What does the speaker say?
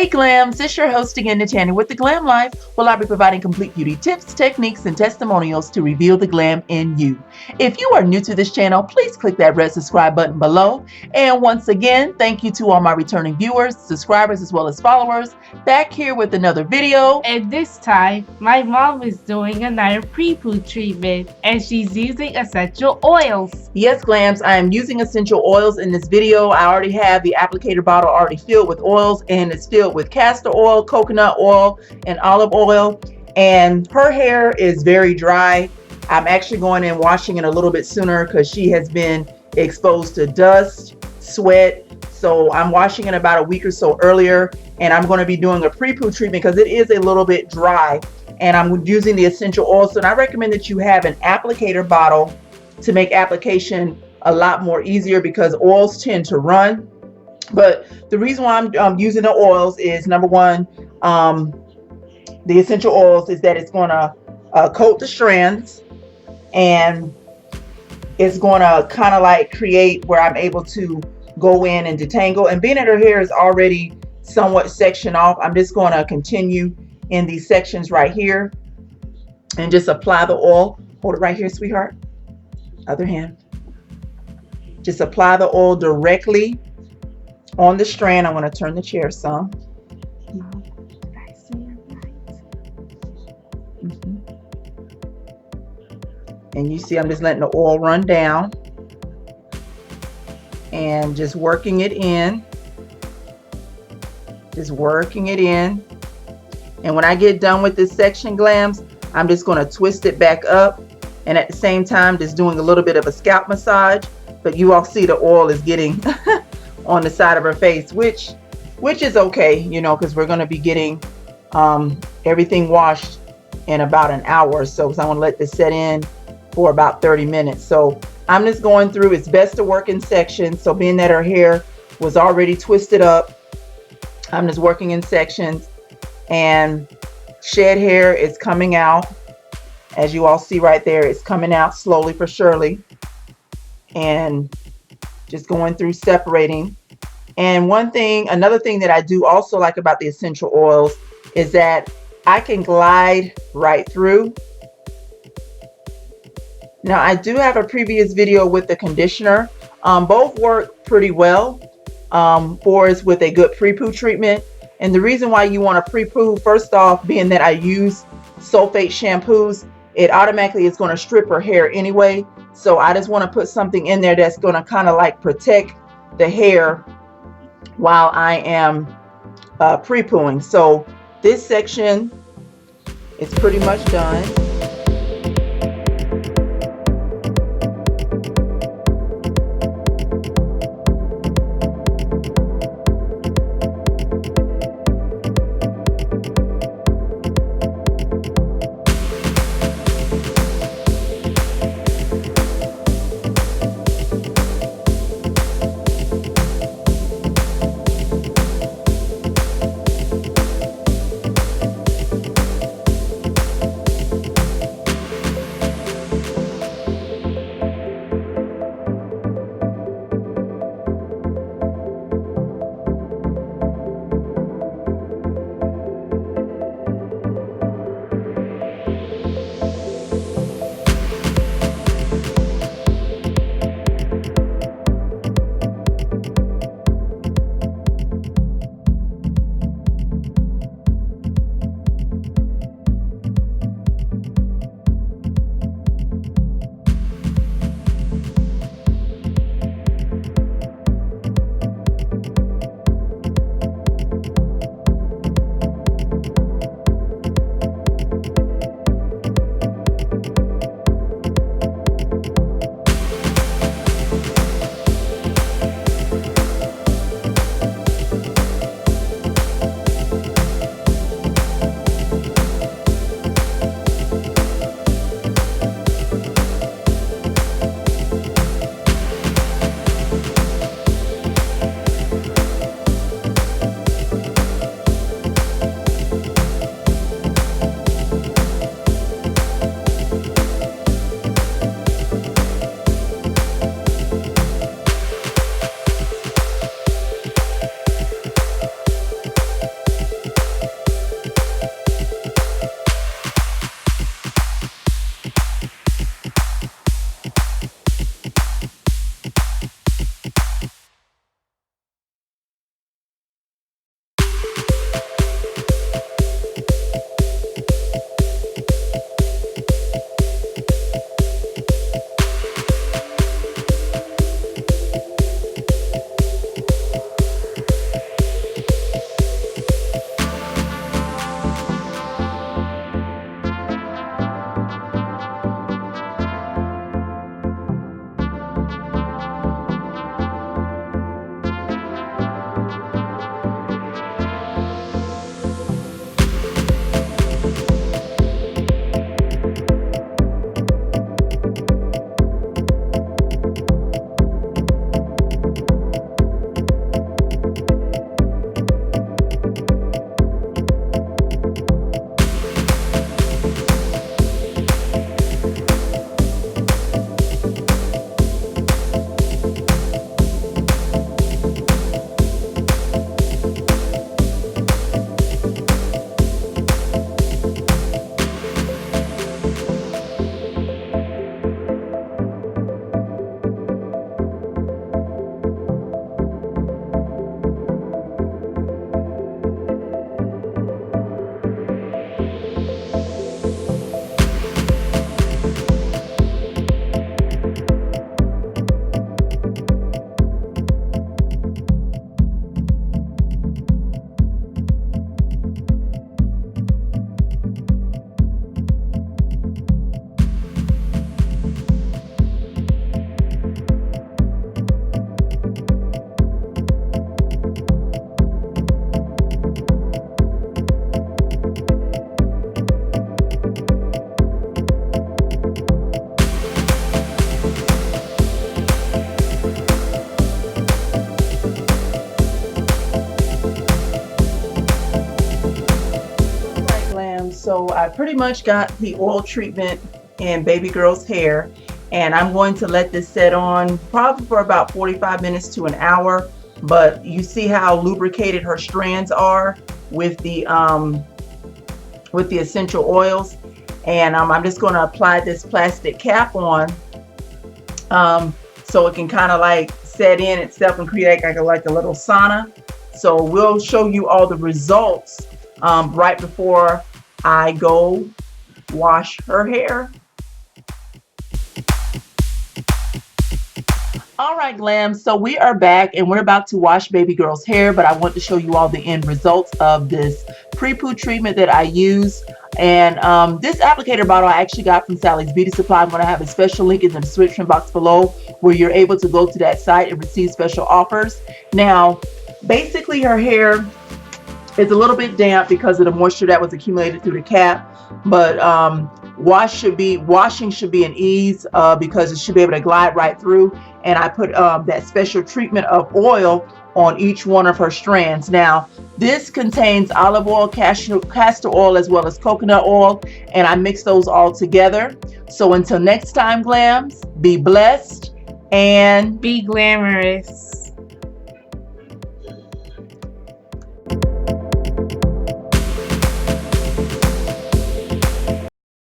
Hey Glams, it's your host again, Natanya with the Glam Life, where I'll be providing complete beauty tips, techniques, and testimonials to reveal the glam in you. If you are new to this channel, please click that red subscribe button below. And once again, thank you to all my returning viewers, subscribers, as well as followers, back here with another video. And this time, my mom is doing another pre-poo treatment, and she's using essential oils. Yes, Glams, I am using essential oils in this video. I already have the applicator bottle already filled with oils, and it's filled with castor oil, coconut oil, and olive oil. And her hair is very dry. I'm actually going in washing it a little bit sooner because she has been exposed to dust, sweat. So I'm washing it about a week or so earlier, and I'm going to be doing a pre-poo treatment because it is a little bit dry, and I'm using the essential oils. So I recommend that you have an applicator bottle to make application a lot more easier because oils tend to run. But the reason why I'm using the oils is, number one, the essential oils, is that it's going to coat the strands, and it's going to kind of like create where I'm able to go in and detangle. And being that her hair is already somewhat sectioned off, I'm just going to continue in these sections right here and just apply the oil. Hold it right here, sweetheart. Other hand. Just apply the oil directly on the strand. I'm going to turn the chair some. And you see I'm just letting the oil run down and just working it in. Just working it in. And when I get done with this section, Glams, I'm just going to twist it back up, and at the same time just doing a little bit of a scalp massage. But you all see the oil is getting on the side of her face, which is okay, you know, because we're going to be getting everything washed in about an hour or so. So I want to let this set in for about 30 minutes. So I'm just going through. It's best to work in sections. So being that her hair was already twisted up, I'm just working in sections, and shed hair is coming out. As you all see right there, it's coming out slowly but surely, and just going through separating. And another thing that I do also like about the essential oils is that I can glide right through. Now I do have a previous video with the conditioner. Both work pretty well for us with a good pre-poo treatment. And the reason why you want to pre-poo, first off, being that I use sulfate shampoos, it automatically is going to strip her hair anyway. So I just want to put something in there that's going to kind of like protect the hair while I am pre-pooing. So this section is pretty much done. Glam. So I pretty much got the oil treatment in baby girl's hair, and I'm going to let this set on probably for about 45 minutes to an hour. But you see how lubricated her strands are with the essential oils. And I'm just going to apply this plastic cap on, so it can kind of like set in itself and create like a little sauna. So we'll show you all the results right before I go wash her hair. All right, Glam. So we are back and we're about to wash baby girl's hair, but I want to show you all the end results of this pre-poo treatment that I use. And this applicator bottle I actually got from Sally's Beauty Supply. I'm going to have a special link in the description box below where you're able to go to that site and receive special offers. Now, basically her hair is a little bit damp because of the moisture that was accumulated through the cap, but washing should be an ease because it should be able to glide right through. And I put that special treatment of oil on each one of her strands. Now, this contains olive oil, castor oil, as well as coconut oil, and I mix those all together. So until next time, Glams, be blessed and Be glamorous.